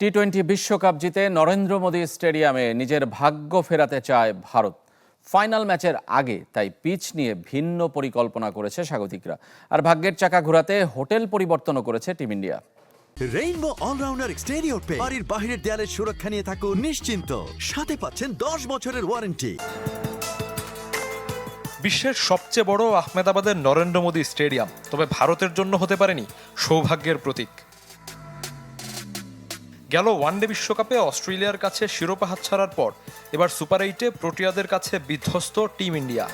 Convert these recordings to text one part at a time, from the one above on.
টি-20 বিশ্বকাপ জিতে নরেন্দ্র মোদী স্টেডিয়ামে নিজের ভাগ্য ফেরাতে চায় ভারত। ফাইনাল ম্যাচের আগে তাই পিচ নিয়ে ভিন্ন পরিকল্পনা করেছে স্বাগতিকরা। আর ভাগ্যের চাকা ঘোরাতে হোটেল পরিবর্তনও করেছে team India. Rainbow allrounder exterior পে বাড়ির বাহিরের দেয়ালের সুরক্ষা নিয়ে থাকুন নিশ্চিন্ত। সাথে পাচ্ছেন 10 বছরের ওয়ারেন্টি। বিশ্বের সবচেয়ে বড় আহমেদাবাদের নরেন্দ্র মোদী স্টেডিয়াম তবে ভারতের জন্য হতে পারেনি সৌভাগ্যের প্রতীক। গেল ওয়ানডে বিশ্বকাপে অস্ট্রেলিয়ার কাছে শিরোপা হাতছাড়ার পর এবার সুপার 8-এ প্রোটিয়াদের কাছে বিধ্বস্ত টিম ইন্ডিয়া।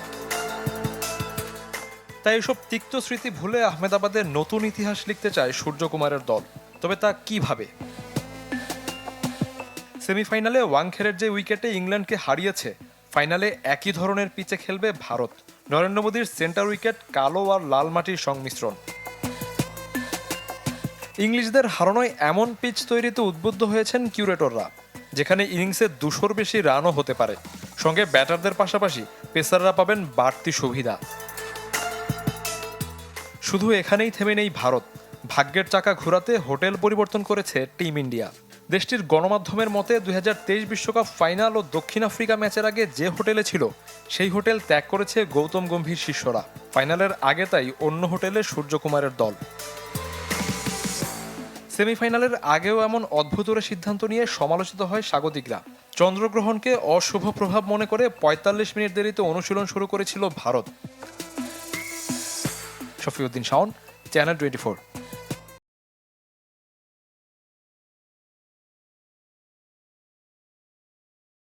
তাই এসব তিক্ত স্মৃতি ভুলে আহমেদাবাদের নতুন ইতিহাস লিখতে চায় সূর্যকুমারের দল। তবে তা কিভাবে? সেমিফাইনালে ওয়াংখেড়ের যে উইকেটে ইংল্যান্ডকে হারিয়েছে, ফাইনালে একই ধরনের পিচে খেলবে ভারত। নরেন্দ্র মোদীর সেন্টার উইকেট কালো আর লাল মাটির সংমিশ্রণ। ইংলিশদের হারানোয় এমন পিচ তৈরিতে উদ্বুদ্ধ হয়েছেন কিউরেটররা, যেখানে ইনিংসে 200-র বেশি রানও হতে পারে। সঙ্গে ব্যাটারদের পাশাপাশি পেসাররা পাবেন বাড়তি সুবিধা। শুধু এখানেই থেমে নেই ভারত। ভাগ্যের চাকা ঘোরাতে হোটেল পরিবর্তন করেছে টিম ইন্ডিয়া। দেশটির গণমাধ্যমের মতে 2023 বিশ্বকাপ ফাইনাল ও দক্ষিণ আফ্রিকা ম্যাচের আগে যে হোটেলে ছিল সেই হোটেল ত্যাগ করেছে গৌতম গম্ভীর শিষ্যরা। ফাইনালের আগে তাই অন্য হোটেলে সূর্যকুমারের দল। সেমিফাইনালের আগেও এমন অদ্ভুতরে সিদ্ধান্ত নিয়ে সমালোচিত হয় স্বাগতিকরা। চন্দ্রগ্রহণকে অশুভ প্রভাব মনে করে 45 মিনিট দেরিতে অনুশীলন শুরু করেছিল ভারত। শফিউদ্দিন শাওন, চ্যানেল 24।